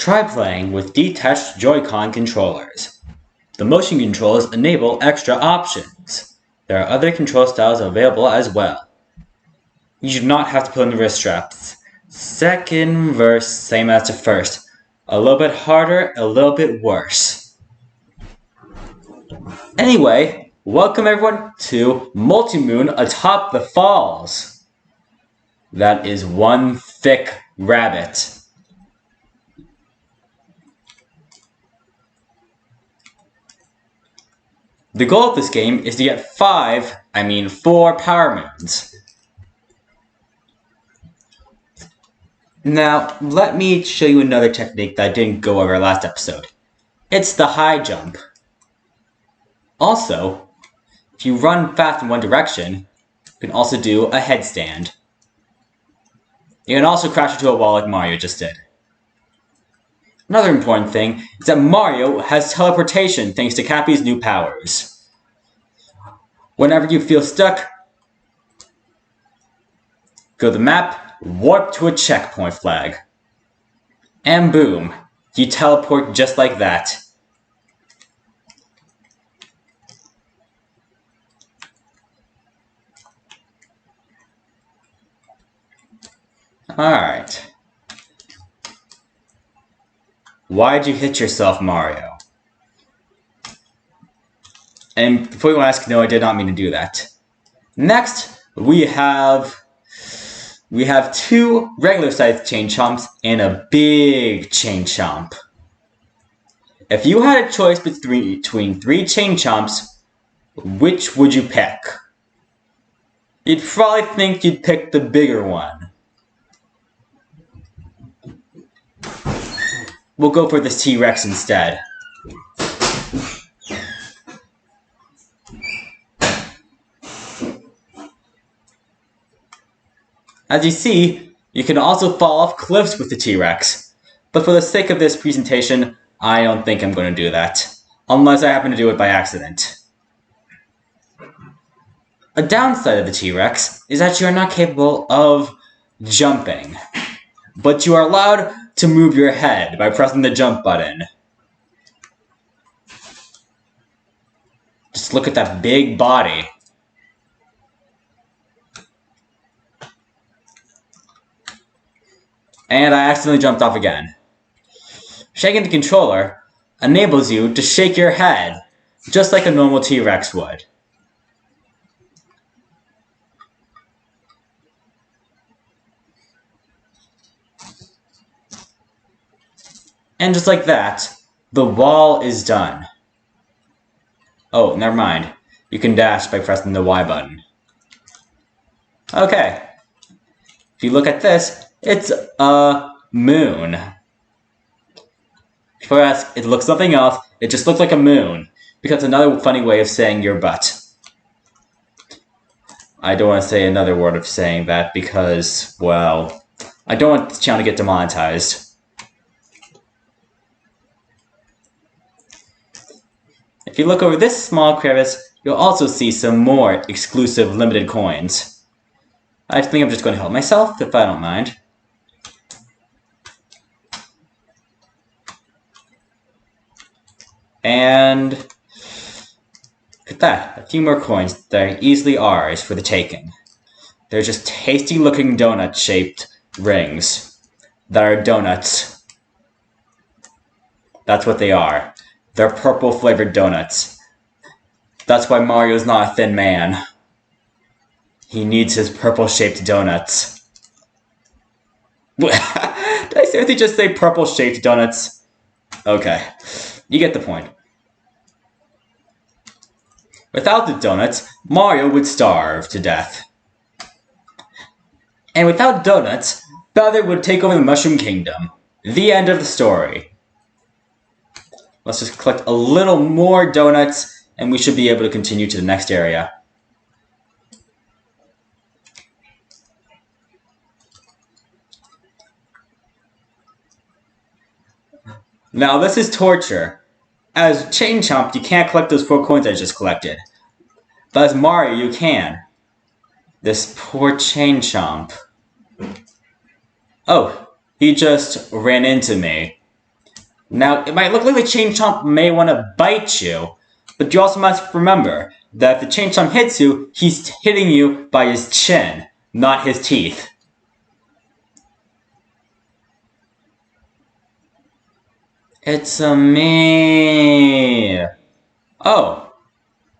Try playing with detached Joy-Con controllers. The motion controls enable extra options. There are other control styles available as well. You do not have to put in the wrist straps. Second verse, same as the first. A little bit harder, a little bit worse. Anyway, welcome everyone to Multi-Moon Atop the Falls. That is one thick rabbit. The goal of this game is to get 4 power moons. Now, let me show you another technique that I didn't go over last episode. It's the high jump. Also, if you run fast in one direction, you can also do a headstand. You can also crash into a wall like Mario just did. Another important thing is that Mario has teleportation thanks to Cappy's new powers. Whenever you feel stuck, go to the map, warp to a checkpoint flag. And boom, you teleport just like that. Alright. Why'd you hit yourself, Mario? And before you ask, no, I did not mean to do that. Next, we have 2 regular-sized chain chomps and a big chain chomp. If you had a choice between 3 chain chomps, which would you pick? You'd probably think you'd pick the bigger one. We'll go for this T-Rex instead. As you see, you can also fall off cliffs with the T-Rex. But for the sake of this presentation, I don't think I'm going to do that. Unless I happen to do it by accident. A downside of the T-Rex is that you are not capable of jumping. But you are allowed to move your head by pressing the jump button. Just look at that big body. And I accidentally jumped off again. Shaking the controller enables you to shake your head, just like a normal T-Rex would. And just like that, the wall is done. Oh, never mind. You can dash by pressing the Y button. Okay. If you look at this, it's a moon. Before I ask, it looks something else. It just looks like a moon. Because another funny way of saying your butt. I don't want to say another word of saying that because, well, I don't want the channel to get demonetized. If you look over this small crevice, you'll also see some more exclusive limited coins. I think I'm just going to help myself, if I don't mind. And look at that, a few more coins that are easily ours for the taking. They're just tasty looking donut-shaped rings that are donuts. That's what they are. They're purple flavored donuts. That's why Mario's not a thin man. He needs his purple shaped donuts. Did I seriously just say purple shaped donuts? Okay, you get the point. Without the donuts, Mario would starve to death. And without donuts, Bowser would take over the Mushroom Kingdom. The end of the story. Let's just collect a little more donuts, and we should be able to continue to the next area. Now this is torture. As Chain Chomp, you can't collect those 4 coins I just collected. But as Mario, you can. This poor Chain Chomp. Oh, he just ran into me. Now, it might look like the Chain Chomp may want to bite you, but you also must remember that if the Chain Chomp hits you, he's hitting you by his chin, not his teeth. It's a me. Oh,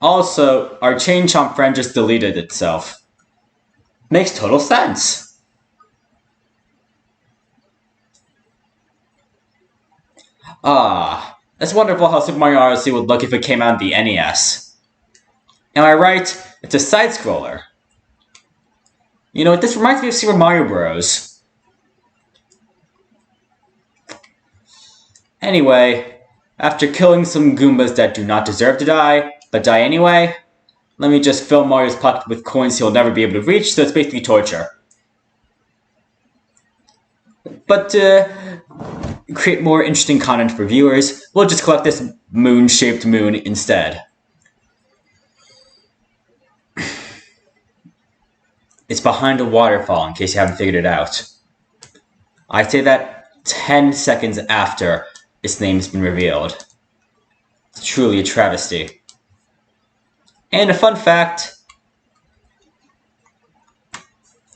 also, our Chain Chomp friend just deleted itself. Makes total sense. Ah, it's wonderful how Super Mario Odyssey would look if it came out on the NES. Am I right? It's a side-scroller. You know, this reminds me of Super Mario Bros. Anyway, after killing some Goombas that do not deserve to die, but die anyway, let me just fill Mario's pocket with coins he'll never be able to reach, so it's basically torture. But to create more interesting content for viewers, we'll just collect this moon-shaped moon instead. It's behind a waterfall, in case you haven't figured it out. I say that 10 seconds after its name has been revealed. It's truly a travesty. And a fun fact,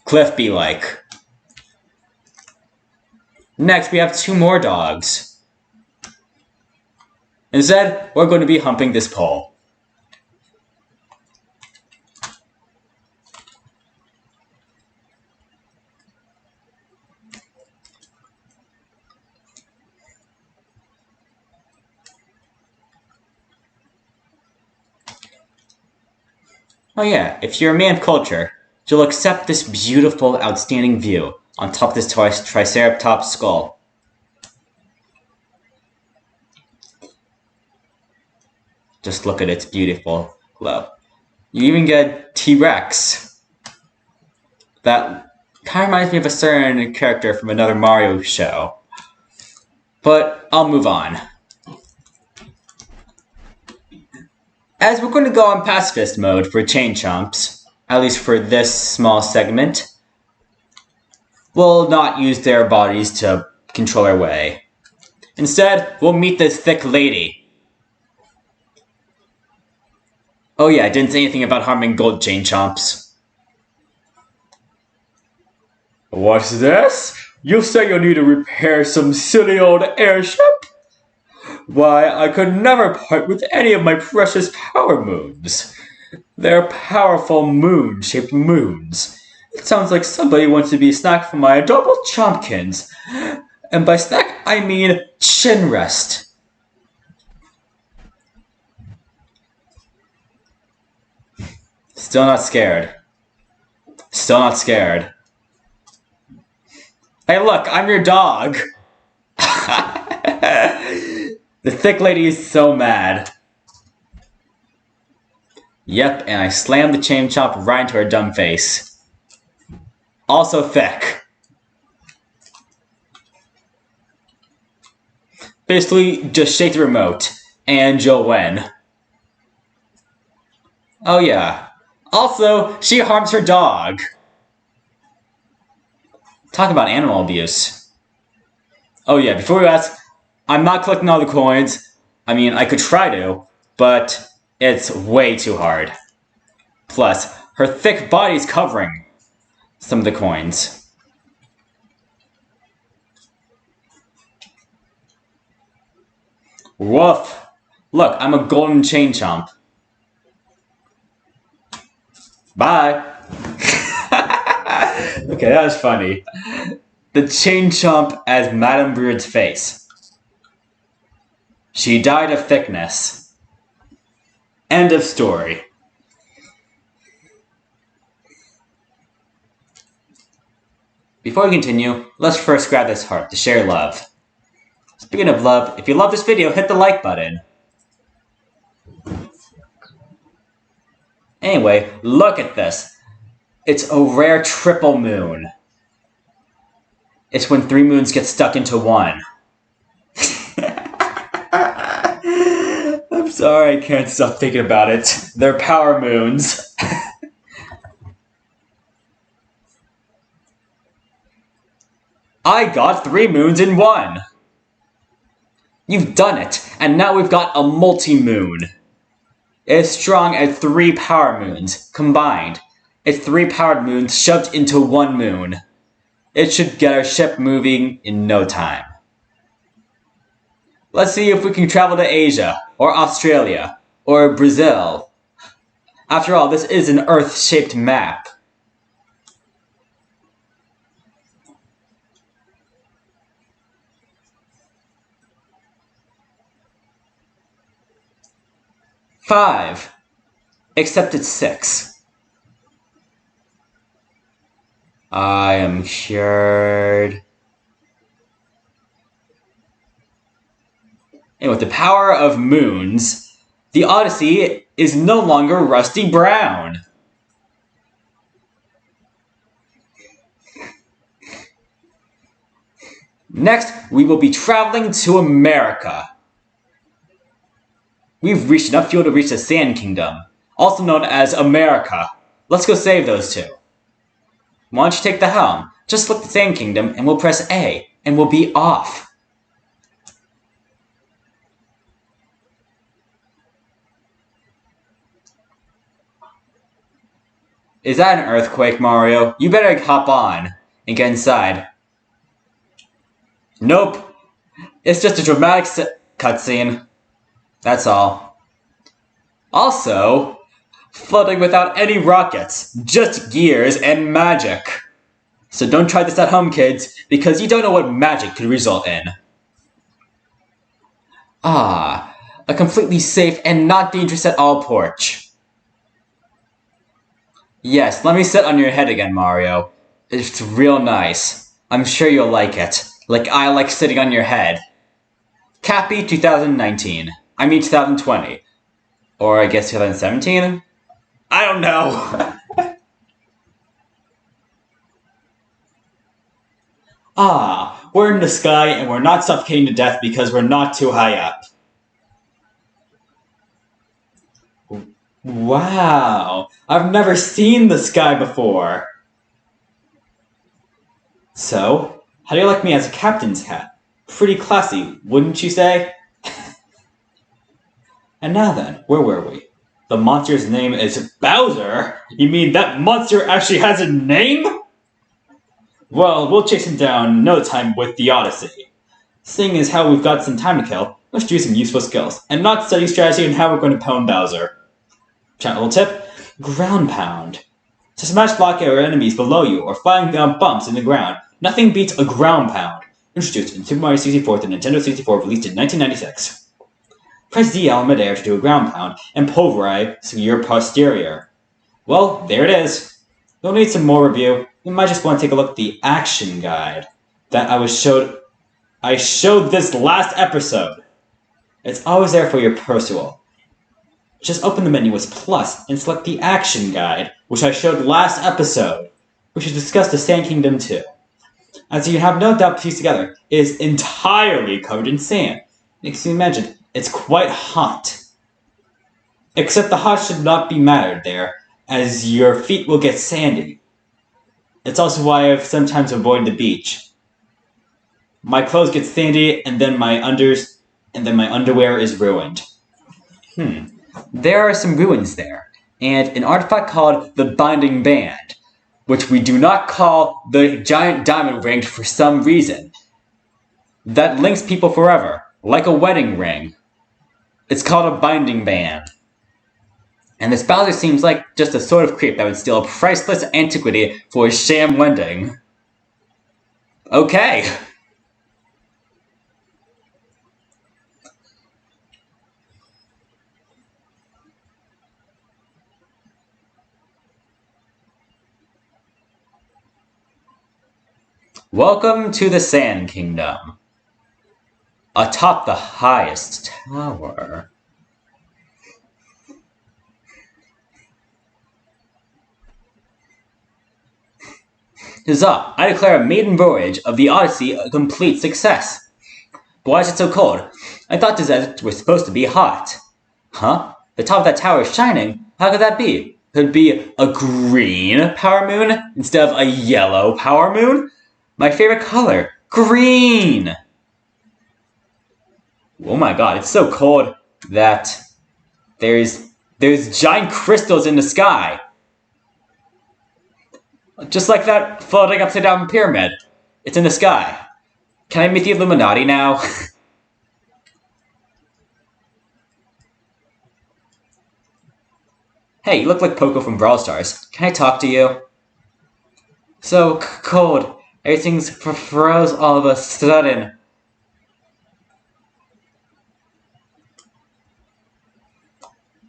Cliff be like. Next, we have 2 more dogs. Instead, we're going to be humping this pole. Oh yeah, if you're a man of culture, you'll accept this beautiful, outstanding view on top of this Triceratops skull. Just look at its beautiful glow. You even get T-Rex. That kind of reminds me of a certain character from another Mario show. But I'll move on. As we're going to go on pacifist mode for Chain Chomps, at least for this small segment, we'll not use their bodies to control our way. Instead, we'll meet this thick lady. Oh yeah, I didn't say anything about harming gold Chain Chomps. What's this? You say you need to repair some silly old airship? Why, I could never part with any of my precious power moons. They're powerful moon-shaped moons. It sounds like somebody wants to be a snack for my adorable chompkins. And by snack, I mean chin rest. Still not scared. Still not scared. Hey look, I'm your dog. The thick lady is so mad. Yep, and I slammed the Chain Chomp right into her dumb face. Also thick. Basically, just shake the remote, and you'll win. Oh yeah. Also, she harms her dog. Talk about animal abuse. Oh yeah, before you ask, I'm not collecting all the coins. I mean, I could try to, but it's way too hard. Plus, her thick body's covering some of the coins. Woof! Look, I'm a golden Chain Chomp. Bye! Okay, that was funny. The Chain Chomp as Madame Broode's face. She died of thickness. End of story. Before we continue, let's first grab this heart to share love. Speaking of love, if you love this video, hit the like button. Anyway, look at this. It's a rare triple moon. It's when 3 moons get stuck into one. I'm sorry, I can't stop thinking about it. They're power moons. I got 3 moons in one. You've done it, and now we've got a multi-moon. It is strong as 3 power moons combined. It's 3 powered moons shoved into 1 moon. It should get our ship moving in no time. Let's see if we can travel to Asia, or Australia, or Brazil. After all, this is an Earth-shaped map. Five. Except it's 6. I am cured. And with the power of moons, the Odyssey is no longer rusty brown. Next, we will be traveling to America. We've reached enough fuel to reach the Sand Kingdom, also known as America. Let's go save those two. Why don't you take the helm? Just select the Sand Kingdom and we'll press A, and we'll be off. Is that an earthquake, Mario? You better hop on and get inside. Nope. It's just a dramatic cutscene. That's all. Also, floating without any rockets, just gears and magic. So don't try this at home, kids, because you don't know what magic could result in. Ah, a completely safe and not dangerous at all porch. Yes, let me sit on your head again, Mario. It's real nice. I'm sure you'll like it, like I like sitting on your head. Cappy 2019. I mean 2020. Or I guess 2017? I don't know. Ah, we're in the sky and we're not suffocating to death because we're not too high up. Wow, I've never seen the sky before. So, how do you like me as a captain's hat? Pretty classy, wouldn't you say? And now then, where were we? The monster's name is Bowser? You mean that monster actually has a name? Well, we'll chase him down in no time with the Odyssey. Seeing as how we've got some time to kill, let's do some useful skills, and not study strategy on how we're going to pound Bowser. Little tip, ground pound. To smash block our enemies below you or flying down bumps in the ground, nothing beats a ground pound. Introduced in Super Mario 64 to Nintendo 64, released in 1996. Press DL in midair to do a ground pound and pulverize your posterior. Well, there it is. You'll need some more review. You might just want to take a look at the action guide that I showed this last episode. It's always there for your perusal. Just open the menu as Plus and select the action guide, which I showed last episode, which is discussed the Sand Kingdom 2. As you have no doubt pieced together, it is entirely covered in sand. As you imagine, it's quite hot. Except the hot should not be mattered there, as your feet will get sandy. It's also why I've sometimes avoided the beach. My clothes get sandy, and then my underwear is ruined. There are some ruins there, and an artifact called the Binding Band, which we do not call the giant diamond ring for some reason, that links people forever, like a wedding ring. It's called a binding band. And this Bowser seems like just the sort of creep that would steal a priceless antiquity for a sham wedding. Okay. Welcome to the Sand Kingdom. Atop the highest tower. Huzzah! I declare a maiden voyage of the Odyssey a complete success. But why is it so cold? I thought deserts were supposed to be hot. Huh? The top of that tower is shining? How could that be? Could it be a green power moon instead of a yellow power moon? My favorite color, green! Oh my god, it's so cold that there's giant crystals in the sky. Just like that floating upside down pyramid. It's in the sky. Can I meet the Illuminati now? Hey, you look like Poco from Brawl Stars. Can I talk to you? So cold. Everything's froze all of a sudden.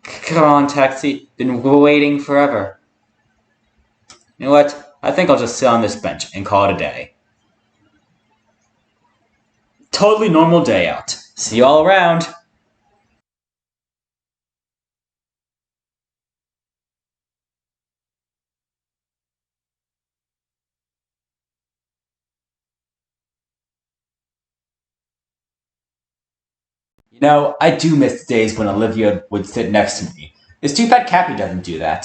Come on, taxi. Been waiting forever. You know what? I think I'll just sit on this bench and call it a day. Totally normal day out. See you all around. You know, I do miss days when Olivia would sit next to me. It's too bad Cappy doesn't do that.